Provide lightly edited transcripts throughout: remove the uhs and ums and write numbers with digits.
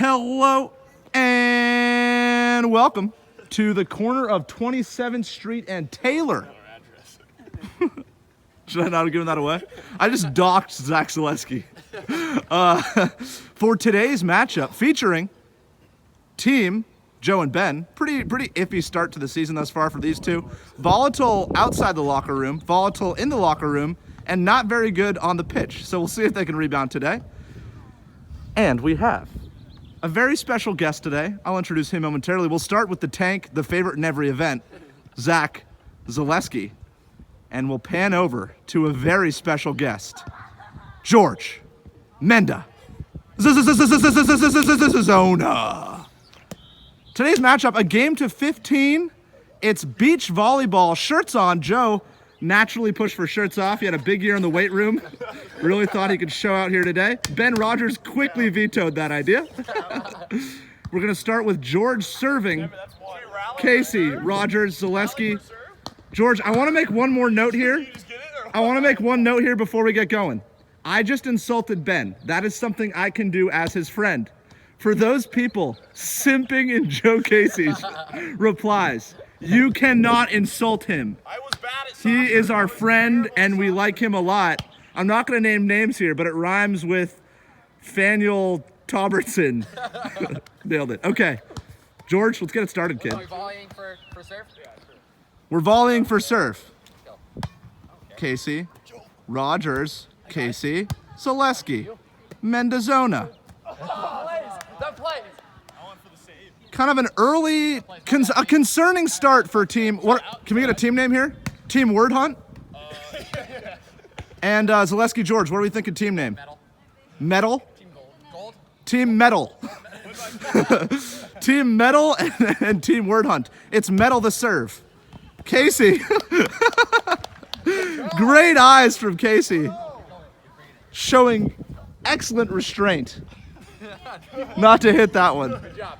Hello and welcome to the corner of 27th Street and Taylor. Should I not have given that away? I just docked Zach Zaleski. For today's matchup featuring Team Joe and Ben. Pretty iffy start to the season thus far for these two. Volatile outside the locker room, volatile in the locker room, and not very good on the pitch. So we'll see if they can rebound today. And we have a very special guest today. I'll introduce him momentarily. We'll start with the tank, the favorite in every event, Zach Zaleski. And we'll pan over to a very special guest, George Menda Zona. Today's matchup, a game to 15. It's beach volleyball, shirts on. Joe naturally pushed for shirts off. He had a big year in the weight room. Really thought he could show out here today. Ben Rogers quickly vetoed that idea. We're gonna start with George serving. Casey, Rogers, Zaleski. George, I wanna make one more note here. I wanna make one note here before we get going. I just insulted Ben. That is something I can do as his friend. For those people simping in Joe Casey's replies, you cannot insult him. He is our friend and we like him a lot. I'm not going to name names here, but it rhymes with Faniel Tobertson. Nailed it. Okay. George, let's get it started, kid. Are we volleying for serve? We're volleying for serve. Casey, Rogers, Casey, Zaleski, Mendozona. Kind of an early, a concerning start for team. What? Can we get a team name here? Team Word Hunt? And Zaleski, George, what are we thinking team name? Metal. Team Gold. Team Metal. Team Metal and Team Word Hunt. It's Metal the serve. Casey. Great eyes from Casey. Showing excellent restraint. Not to hit that one. Good job.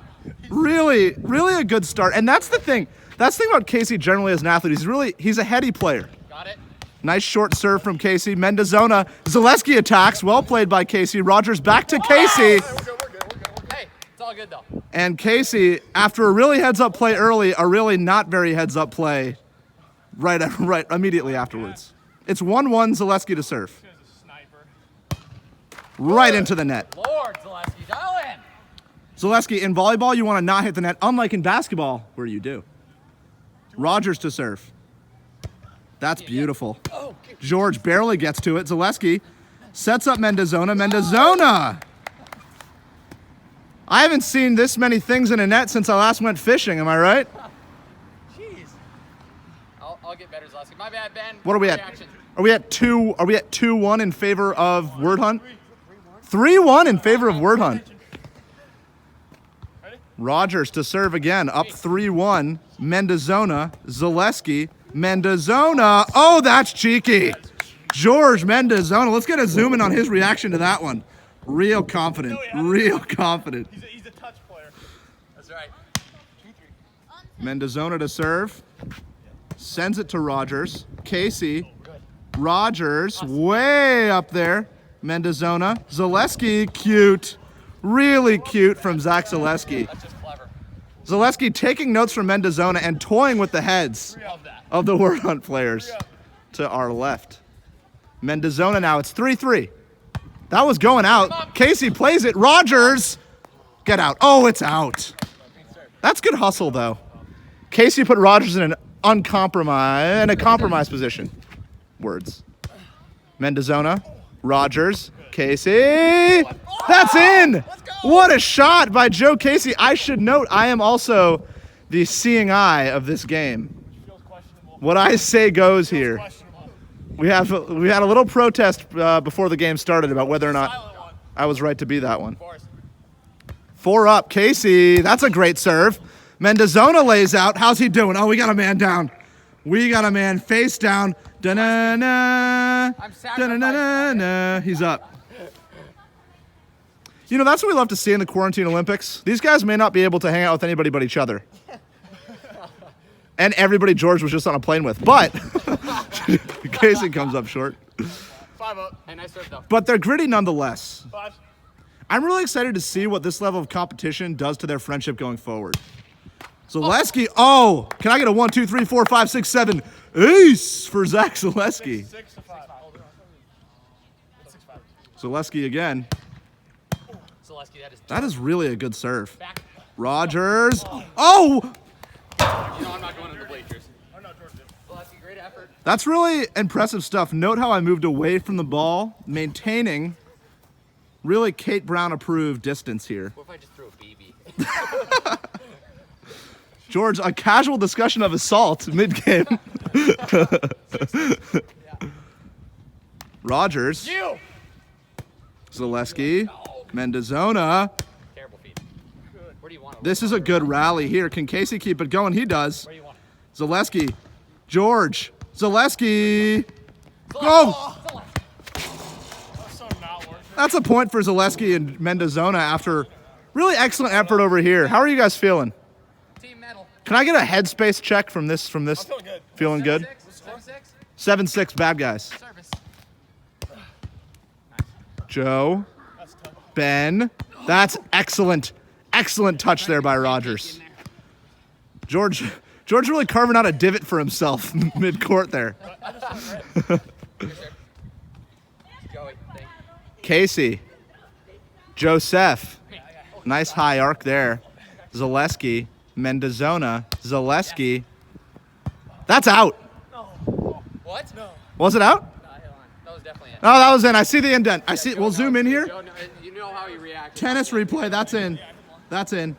Really a good start. And that's the thing. That's the thing about Casey generally as an athlete. He's a heady player. Got it. Nice short serve from Casey. Mendozona. Zaleski attacks. Well played by Casey. Rogers back to Casey. We're good. Hey, it's all good though. And Casey, after a really heads-up play early, a really not very heads-up play right immediately afterwards. It's 1-1 Zaleski to serve. Right into the net. Lord, Zaleski, dial in. Zaleski, in volleyball, you want to not hit the net, unlike in basketball, where you do. Rogers to serve. That's beautiful. George barely gets to it. Zaleski sets up Mendozona. Mendozona! I haven't seen this many things in a net since I last went fishing, am I right? Jeez. I'll get better, Zaleski. My bad, Ben. What are we at? Reaction. Are we at 2-1 in favor of Word Hunt? 3-1 in favor of Word Hunt. Rogers to serve again, up 3-1. Mendozona, Zaleski, Mendozona. Oh, that's cheeky. George Mendozona. Let's get a zoom in on his reaction to that one. Real confident. Real confident. He's a touch player. That's right. Mendozona to serve. Sends it to Rogers. Casey. Rogers way up there. Mendozona. Zaleski, cute. Really cute from Zach Zaleski. That's just clever. Zaleski taking notes from Mendozona and toying with the heads Love that. of the Word Hunt players to our left. Mendozona now, it's 3-3. That was going out. Casey plays it. Rogers, get out. Oh, it's out. That's good hustle, though. Casey put Rogers in a compromised position. Words. Mendozona, Rogers, Casey. That's in. What a shot by Joe Casey. I should note, I am also the seeing eye of this game. What I say goes here. We had a little protest before the game started about whether or not I was right to be that one. 4 up, Casey. That's a great serve. Mendozona lays out. How's he doing? Oh, we got a man down. We got a man face down. Da-na-na. Da-na-na-na-na. He's up. You know, that's what we love to see in the Quarantine Olympics. These guys may not be able to hang out with anybody but each other. And everybody George was just on a plane with. But Casey comes up short. 5 up. Hey, nice serve though. But they're gritty nonetheless. 5. I'm really excited to see what this level of competition does to their friendship going forward. Zaleski, oh, can I get a 1, 2, 3, 4, 5, 6, 7 ace for Zach Zaleski? 6 to 5. Zaleski again. Zaleski, That is really a good serve. back. Rogers. Oh, You know I'm not going to the bleachers. Oh, no, George did. Zaleski, great effort. that's really impressive stuff. Note how I moved away from the ball, maintaining really Kate Brown approved distance here. What if I just threw a BB? George, a casual discussion of assault mid-game. Rogers. You! Zaleski. Mendozona. Terrible feed. Where do you want it? This is a good rally here. Can Casey keep it going? He does. Where do you want it? Zaleski. George. Zaleski. Go! That's so not working. That's a point for Zaleski and Mendozona after really excellent effort over here. How are you guys feeling? Team medal. Can I get a headspace check from this? I'm feeling good. Feeling good? 7-6. 7-6 bad guys. Service. Joe. That's tough. Ben. That's excellent. Excellent touch there by Rogers. George really carving out a divot for himself mid-court there. Joey, thank Casey. Joseph. Nice high arc there. Zaleski. Mendozona. Zaleski. That's out. What? No. Was it out? That was definitely it. Oh, that was in. I see the indent. I see. We'll zoom in here. Joe, no, you know how he reacted. Tennis replay. That's in. That's in.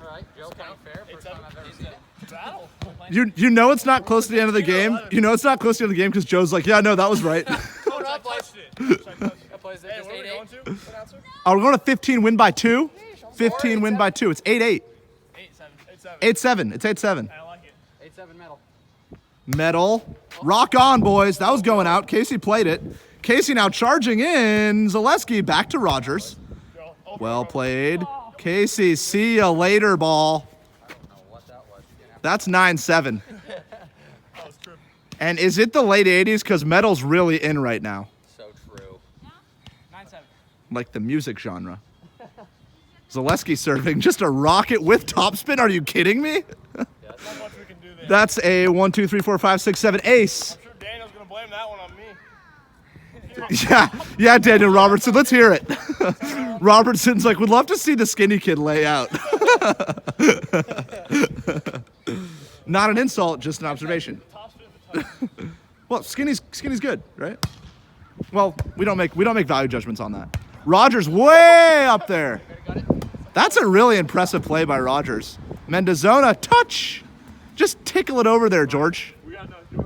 All right, Joe, playing fair. First time I've ever seen it. Battle. You know it's not close to the end of the game. You know it's not close to the end of the game because Joe's like, yeah, no, that was right. Coach, I touched it. That plays Hey, just where are we 8-8. going to? What answer? Oh, we're going to 15 win by 2. 15 win by 2. It's 8-8. 8-7. 8-7. It's 8-7. I like it. 8-7 medal. Medal. Rock on, boys. That was going out. Casey played it. Casey now charging in. Zaleski back to Rogers. Go. Oh, Well played. Casey, see ya later, ball. I don't know what that was. That's 9-7. that was true. And is it the late 80s? Because metal's really in right now. So true. 9-7. Like the music genre. Zaleski serving. Just a rocket with topspin. Are you kidding me? Not much we can do there. That's a 1, 2, 3, 4, 5, 6, 7 ace. I'm sure Daniel's going to blame that one on me. Yeah, Daniel Robertson. Let's hear it. Robertson's like, would love to see the skinny kid lay out. Not an insult, just an observation. Top spin at the top. Well, skinny's good, right? Well, we don't make value judgments on that. Rogers way up there. That's a really impressive play by Rogers. Mendozona touch. Just tickle it over there, George. We got no.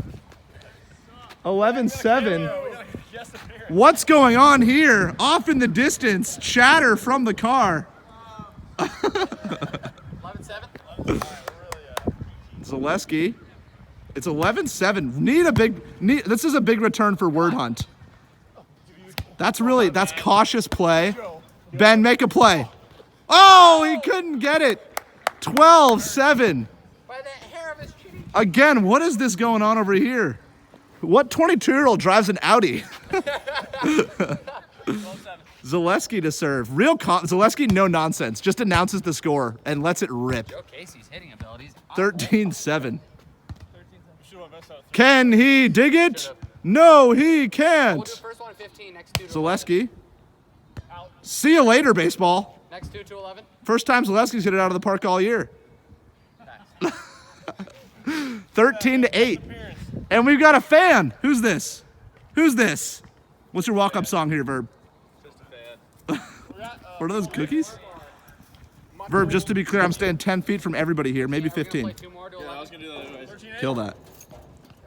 11-7. Yes, appearance. What's going on here? Off in the distance, chatter from the car. 11-7. Zaleski. It's 11-7. This is a big return for Word Hunt. That's cautious play. Ben, make a play. Oh, he couldn't get it. 12-7. By the hair of his cheek. Again, what is this going on over here? What 22-year-old drives an Audi? 12-7. Zaleski to serve. Zaleski, no nonsense. Just announces the score and lets it rip. Joe Casey's hitting abilities. 13-7. Should have messed up. Can he dig it? No, he We'll can't. do first one at 15, next two to Zaleski. Out. See you later, baseball. 11. Next two to 11. First time Zaleski's hit it out of the park all year. Nice. 13-8. Appearance. And we've got a fan. Who's this? What's your walk-up song here, Verb? Just a fan. What are those cookies? Verb, just to be clear, I'm staying 10 feet from everybody here, maybe We're gonna 15. play two more to 11. I was going to do that anyways. 13-8. Kill that.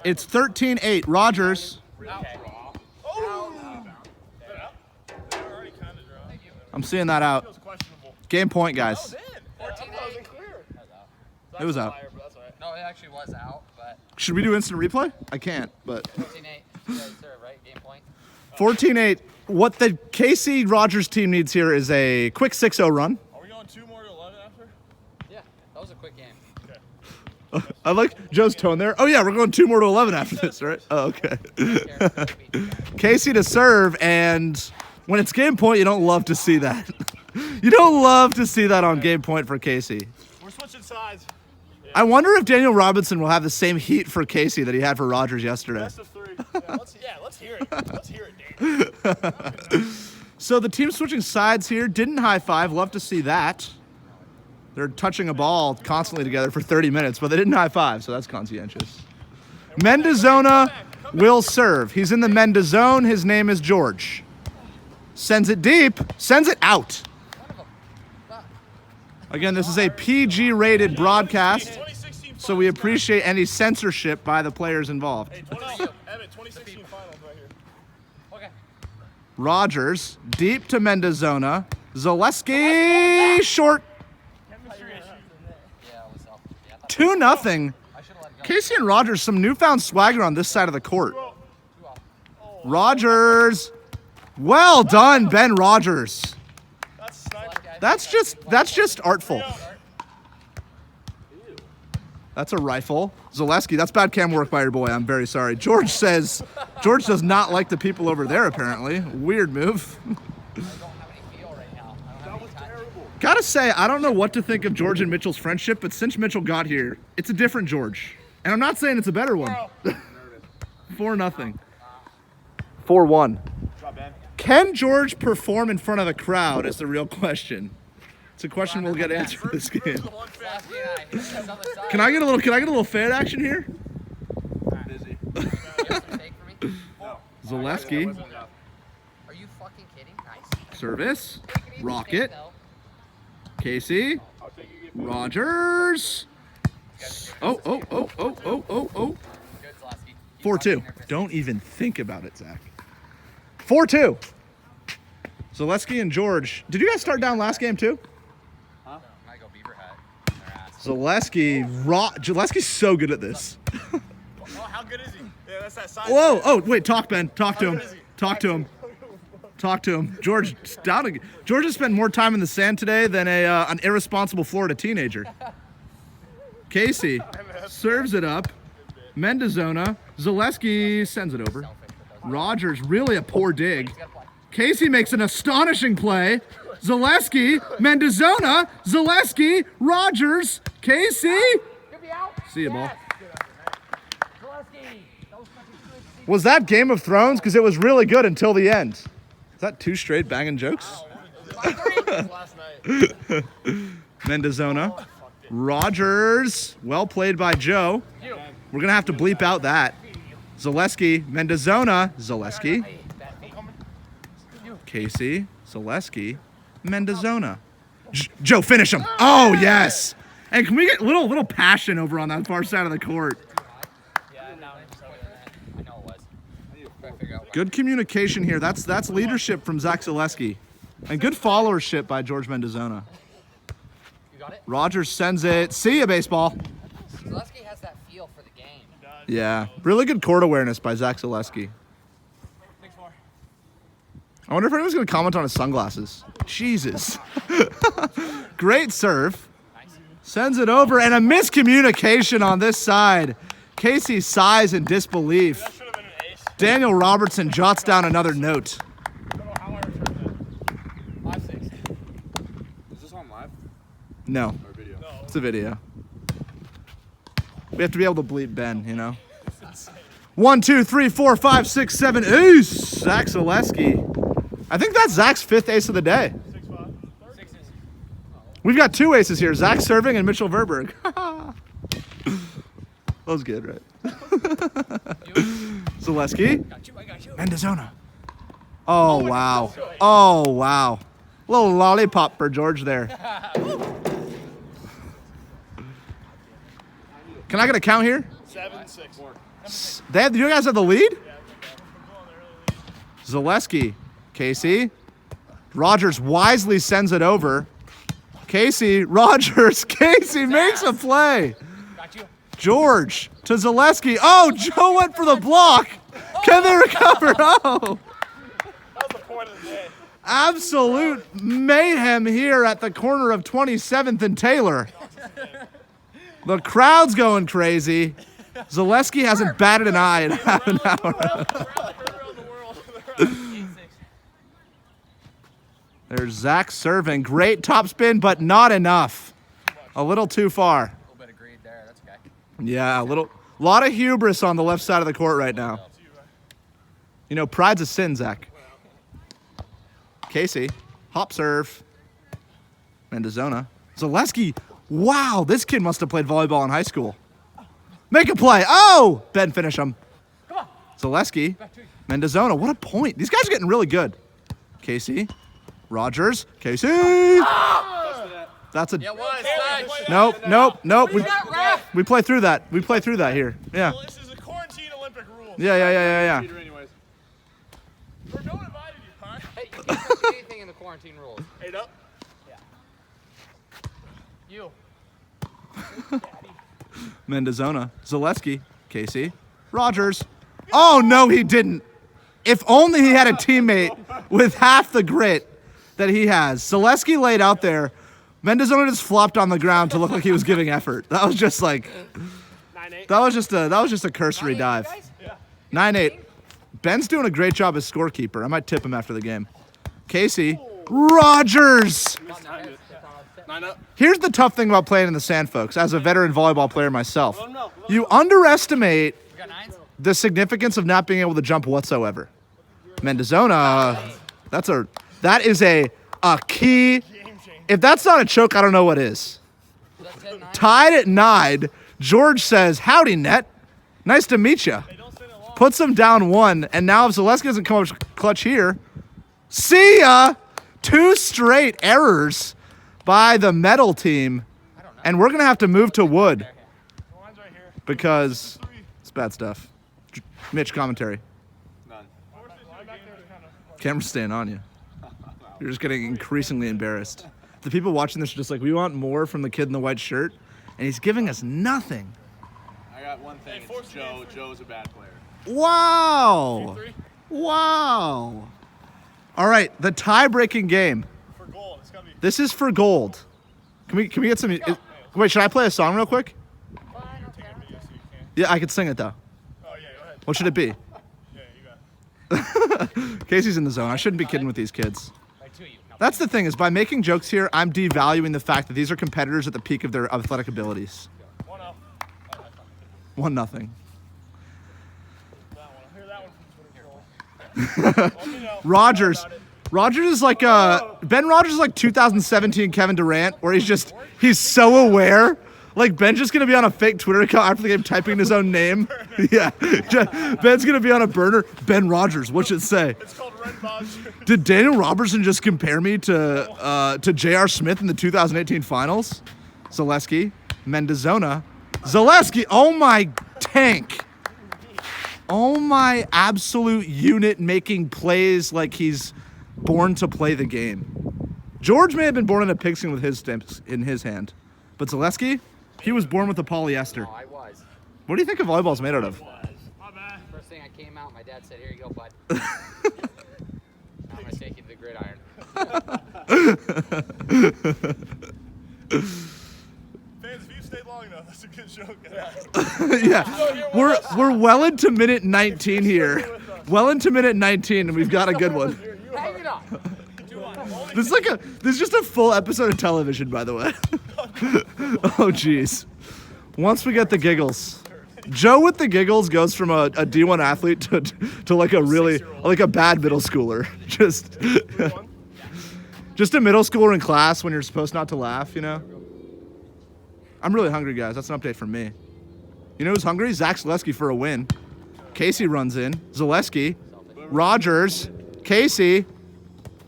It's 13-8. Rogers. Okay. Oh! They're already kind of drawn. I'm seeing that out. Feels questionable. Game point, guys. 14-8. Clear. It was out. But that's all right. No, it actually was out, but Should we do instant replay? I can't, but 14-8. You guys serve, right? Game point. 14-8. What the KC Rogers team needs here is a quick 6-0 run. Are we going 2 more to 11 after? Yeah, that was a quick game. I like Joe's tone there. Oh yeah, we're going 2 more to 11 after this, right? Oh, okay. Care, beat you guys. Casey to serve, and When it's game point, you don't love to see that. You don't love to see that on game point for Casey. We're switching sides. I wonder if Daniel Robinson will have the same heat for Casey that he had for Rogers yesterday. Best of 3. Let's hear it. Let's hear it, Dave. So the team switching sides here didn't high five. Love to see that. They're touching a ball constantly together for 30 minutes, but they didn't high five, so that's conscientious. Mendozona will serve. He's in the Mendozone. His name is George. Sends it deep. Sends it out. Again, this is a PG-rated broadcast, so we appreciate any censorship by the players involved. Hey, 2016 finals right here. Okay. Rogers, deep to Mendozona. Zaleski, short. Yeah, what's up? Yeah, I thought 2-0. I should have let it go. Casey and Rogers, some newfound swagger on this side of the court. Rogers. Well done, Ben Rogers. That's sniper. That's just artful. That's a rifle. Zaleski, that's bad cam work by your boy. I'm very sorry. George says George does not like the people over there, apparently. Weird move. I don't have any feel right now. I don't have any time. Gotta say, I don't know what to think of George and Mitchell's friendship, but since Mitchell got here, it's a different George. And I'm not saying it's a better one. 4-0. 4-1. Drop, Ben. Can George perform in front of the crowd is the real question. It's a question we'll get answered this game. Lasky and I, he's on the side. Can I get a little fan action here? Busy. You have some take for me? Zaleski, Are you fucking kidding? Nice. service, Take it easy, rocket, though. Casey, I'll take you. Rogers. Oh. Good, Zaleski. 4-2. Don't even think about it, Zach. 4-2. Zaleski and George. Did you guys start down last game too? Might go beaver hat in their ass. Zaleski's so good at this. Oh, how good is he? Yeah, that's that size. Whoa! Oh, wait. Talk, Ben. Talk to How him. good is he? Talk to him. Talk to him. George has spent more time in the sand today than an irresponsible Florida teenager. Casey serves it up. Mendozona. Zaleski sends it over. Rogers, really a poor dig. Casey makes an astonishing play. Zaleski, Mendozona, Zaleski, Rogers, Casey. See you, ball. Was that Game of Thrones? Because it was really good until the end. Is that 2 straight banging jokes? Last night. Mendozona, Rogers, well played by Joe. We're gonna have to bleep out that. Zaleski, Mendozona, Zaleski, Casey, Zaleski, Mendozona. Joe, finish him. Oh, yes. And can we get a little passion over on that far side of the court? Yeah, no, I know it was. Try to figure out why. Good communication here. That's leadership from Zach Zaleski. And good followership by George Mendozona. You got it? Rogers sends it. See ya, baseball. Zaleski has that feel for the game. Yeah. Really good court awareness by Zach Zaleski. I wonder if anyone's going to comment on his sunglasses. Jesus. Great serve. Sends it over, and a miscommunication on this side. Casey sighs in disbelief. That should have been an ace. Daniel Robertson jots down another note. I don't know how I returned that. 5-6. Is this on live No, or video? No. it's a video. We have to be able to bleep Ben, you know? 1, 2, 3, 4, 5, 6, 7, ace! Zach Zaleski. I think that's Zach's 5th ace of the day. 6-5. 6 is. We've got 2 aces here, Zach serving and Mitchell Verberg. That was good, right? Zaleski. Got you, I got you. Mendozona. Oh, wow. Oh, wow. Little lollipop for George there. Can I get a count here? 7-6. You guys have the lead? Zaleski. Casey. Rogers wisely sends it over. Casey. Rogers. Casey makes a play. Got you. George to Zaleski. Oh, Joe went for the block. Can they recover? Oh. That was the point of the day. Absolute mayhem here at the corner of 27th and Taylor. The crowd's going crazy. Zaleski hasn't batted an eye in half an hour. Around the world. 8-6. There's Zach serving. Great top spin, but not enough. A little too far. A little bit of greed there. That's okay. Yeah, a lot of hubris on the left side of the court right now. You know, pride's a sin, Zach. Casey, hop serve. Mendozona. Zaleski. Wow, this kid must have played volleyball in high school. Make a play. Oh! Ben, finish him. Zaleski. Mendozona. What a point. These guys are getting really good. Casey. Rogers. Casey. That's a... Yeah, it was. Nope. We play through that. We play through that here. Yeah. Well, this is a quarantine Olympic rule. Yeah. Cheater anyways. We're no invited you, punk. Hey, you can't touch anything in the quarantine rules. 8 up. You. Mendozona. Zaleski. Casey. Rogers. Oh, no, he didn't. If only he had a teammate with half the grit that he has. Zaleski laid out there. Mendozona just flopped on the ground to look like he was giving effort. That was just like... 9-8. That was just a cursory dive. Yeah. 9-8. Ben's doing a great job as scorekeeper. I might tip him after the game. Casey. Rogers. 9 up. Here's the tough thing about playing in the sand, folks, as a veteran volleyball player myself. You underestimate We got 9s? the significance of not being able to jump whatsoever. Mendozona, that is a key. If that's not a choke, I don't know what is. Was that 10, 9? Tied at 9, George says, howdy, net. Nice to meet you. Puts him down 1, and now if Zaleski doesn't come up clutch here, see ya! 2 straight errors by the metal team, and we're going to have to move to wood The line's right here. because it's bad stuff. Mitch, commentary. None. Line back there is kind of... Camera's staying on you. You're just getting increasingly embarrassed. The people watching this are just like, we want more from the kid in the white shirt, and he's giving us nothing. I got one thing. It's Joe. Joe's a bad player. Wow. 3 Wow. All right, the tie-breaking game. for gold. It's got to be... This is for gold. Can we get some... Wait, should I play a song real quick? Take a video so you can. Yeah, I could sing it, though. Oh, yeah, go ahead. What should it be? Yeah, you got it. Casey's in the zone. I shouldn't be kidding with these kids. Like 2 of you. No. That's the thing, is by making jokes here, I'm devaluing the fact that these are competitors at the peak of their athletic abilities. 1 up. 1-0. That one. I hear that one from Twitter. Let me know. Rogers. About it. Rogers is like Ben Rogers is like 2017 Kevin Durant, where he's so aware. Like Ben's just gonna be on a fake Twitter account after the game, typing his own name. Yeah, Ben's gonna be on a burner. Ben Rogers, what should it say? It's called Red Box. Did Daniel Robertson just compare me to J.R. Smith in the 2018 finals? Zaleski, Mendozona, Zaleski. Oh my tank. Oh my absolute unit, making plays like he's born to play the game. George may have been born in a pigskin with his stamps in his hand, but Zaleski, he was born with a polyester. Oh, I was. What do you think a volleyball's made out of? My bad. First thing I came out, my dad said, "Here you go, bud." Now I'm gonna take you to the gridiron. Fans, if you stayed long enough, that's a good joke. Yeah, we're well into minute 19 here. Well into minute 19, and we've got a good one. Hang it up. This is just a full episode of television, by the way. Oh, jeez. Once we get the giggles, Joe with the giggles goes from a D1 athlete to like a really like a bad middle schooler. Just a middle schooler in class when you're supposed not to laugh, you know. I'm really hungry, guys. That's an update from me. You know who's hungry? Zach Zaleski for a win. Casey runs in. Zaleski. Rogers. Casey.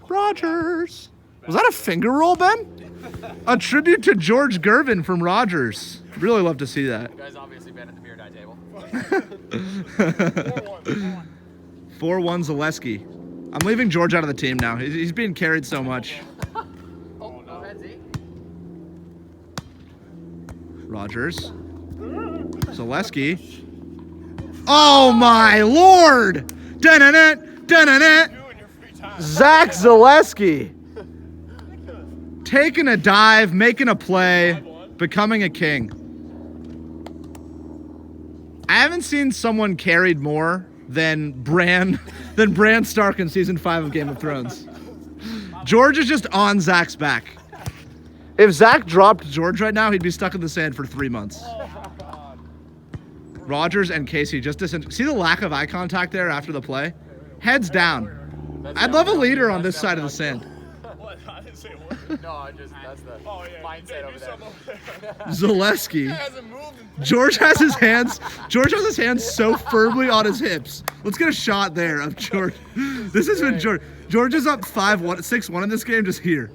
Rogers. Was that a finger roll, Ben? A tribute to George Gervin from Rogers. Really love to see that. You guys obviously been at the beer die table. 4-1 Zaleski. I'm leaving George out of the team now. He's being carried so much. Oh, go ahead, Z. Rogers. Zaleski. Oh my lord! Dun-dun-dun, dun-dun-dun. You and your free time. Zach Zaleski. Taking a dive, making a play, becoming a king. I haven't seen someone carried more than Bran Stark in season 5 of Game of Thrones. George is just on Zach's back. If Zach dropped George right now, he'd be stuck in the sand for 3 months. Rogers and Casey just see the lack of eye contact there after the play? Heads down. I'd love a leader on this side of the sand. What? I didn't say a word. No, that's the mindset over there. Zaleski. Hasn't moved in George has his hands so firmly on his hips. Let's get a shot there of George. This has been George. George is up 5-1, 6-1 in this game just here.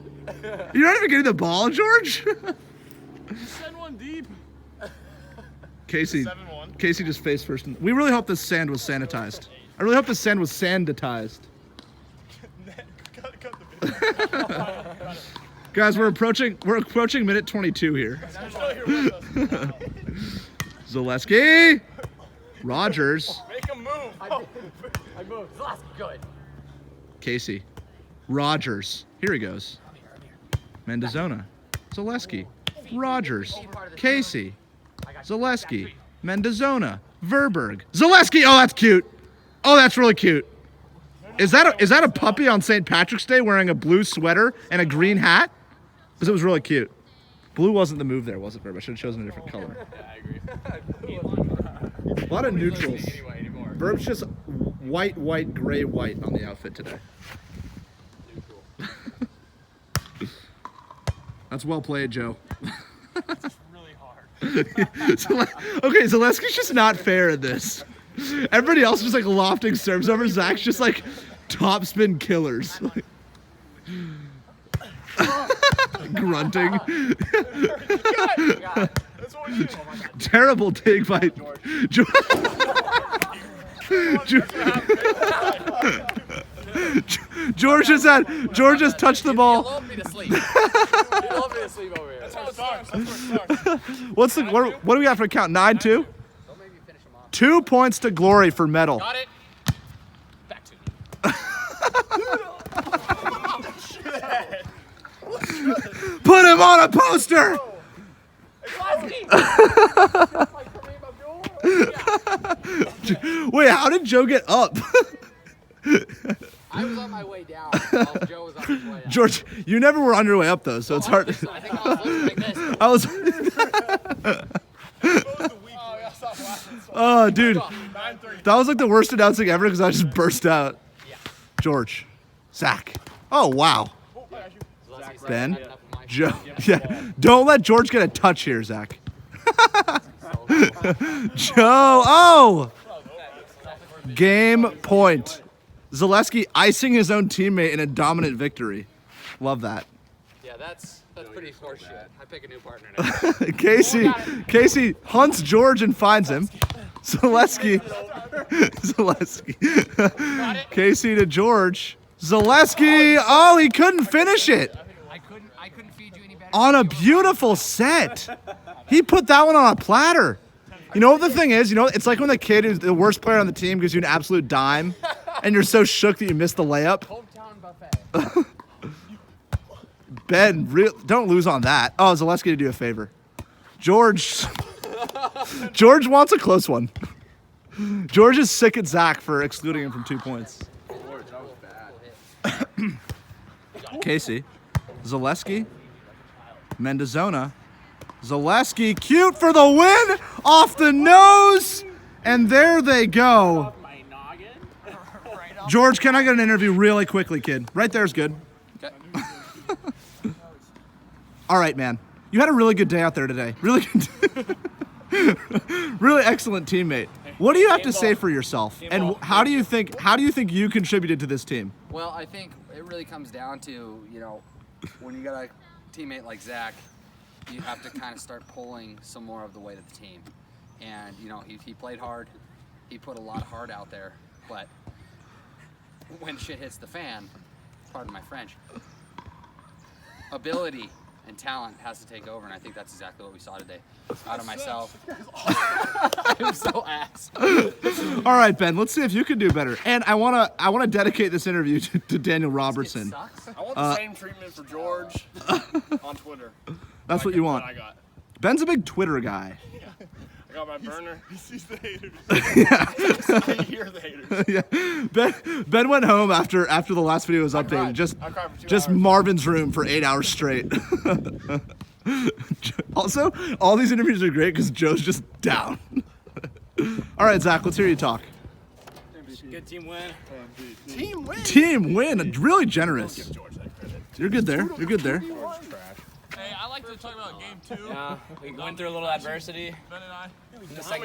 You're not even getting the ball, George. Send one deep. Casey 7-1. Casey just face first. We really hope this sand was sanitized. I really hope this sand was sanitized. Cut the video. Guys, we're approaching minute 22 here. You're still here with us. Zaleski. Rogers. Make him move. I moved. That's good. Casey. Rogers. Here he goes. Mendozona. Zaleski. Rogers. Casey. Zaleski. Mendozona. Verberg. Zaleski. Oh, that's cute. Oh, that's really cute. Is that a puppy on St. Patrick's Day wearing a blue sweater and a green hat? Because it was really cute. Blue wasn't the move there, was it, Verb? I should have chosen a different color. Yeah, I agree. A lot of neutrals. Verb's just white, gray, white on the outfit today. That's well played, Joe. It's really hard. Okay, Zaleski's just not fair in this. Everybody else just like lofting serves over. Zach's just like topspin killers. Grunting. That's what we do. Terrible dig by George. George has touched the You ball. love me to sleep. You love me to sleep over here. That's how it starts. That's where it starts. What do we got for a count? 9-2? Don't make me finish them off. 2 points to glory for medal. Got it. Back to me. Put him on a poster. Wait, how did Joe get up? I was on my way down while Joe was on his way up. George, you never were on your way up though, so it's hard. I think I was looking like this. I was. Oh, yeah, stop laughing. Oh, dude, 9-3. that was like the worst announcing ever because I just burst out. George, Zach. Oh wow, Ben, Joe. Yeah, don't let George get a touch here, Zach. Joe. Oh, game point. Zaleski icing his own teammate in a dominant victory. Love that. Yeah, that's pretty horseshit. I pick a new partner now. Casey hunts George and finds him. Zaleski. Casey to George. Zaleski. Oh, he couldn't finish it. I couldn't feed you any better. On a beautiful set. He put that one on a platter. You know what the thing is? You know, it's like when the kid who's the worst player on the team gives you an absolute dime and you're so shook that you missed the layup. Hometown buffet. Ben, don't lose on that. Oh, Zaleski to do a favor. George wants a close one. George is sick at Zach for excluding him from 2 points. George, that was bad. Casey, Zaleski, Mendozona, Zaleski, cute for the win, off the nose, and there they go. My noggin. George, can I get an interview really quickly, kid? Right there's good. Okay. All right, man. You had a really good day out there today. Really good. Really excellent teammate. What do you have to say for yourself? And how do you think you contributed to this team? Well, I think it really comes down to, when you got a teammate like Zach, you have to kind of start pulling some more of the weight of the team. And, he played hard. He put a lot of heart out there. But when shit hits the fan, pardon my French, ability and talent has to take over, and I think that's exactly what we saw today. Out of myself. I'm so ass. All right, Ben, let's see if you can do better. And I wanna dedicate this interview to Daniel Robertson. Sucks. I want the same treatment for George on Twitter. That's what you want. I got. Ben's a big Twitter guy. I got my burner. He sees the haters. Yeah. He hears the haters. Yeah. Ben went home after the last video was updated. I cried for 2 Just hours. Marvin's room for 8 hours straight. Also, all these interviews are great because Joe's just down. All right, Zach, let's hear you talk. Good team win. Team win. Team win. Really generous. You're good there. You're good there. Hey, I like to talk about game 2. Yeah, we went through a little adversity Ben and I.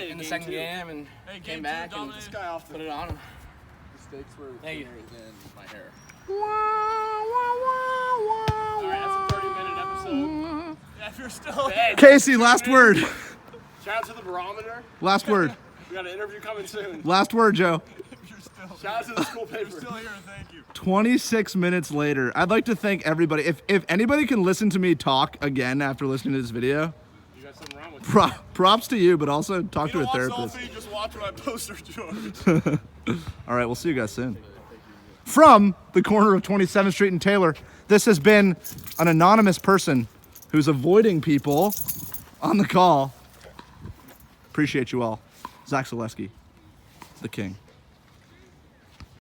in the second game and Hey, came game back 2 and dominated. put it on them. Mistakes were Thank you. than my hair. All right, that's a 30-minute episode. Yeah, if you're still Hey, Casey, last word. Shout out to the barometer. Last word. We got an interview coming soon. Last word, Joe. if you're still Shout out to the school paper. still here, thank you. 26 minutes later. I'd like to thank everybody. If anybody can listen to me talk again after listening to this video, You got something wrong with you. props to you, but also talk to a Watch therapist. Sophie, just watch my poster, George. All right, we'll see you guys soon. From the corner of 27th Street and Taylor, this has been an anonymous person who's avoiding people on the call. Appreciate you all. Zach Zaleski, the king.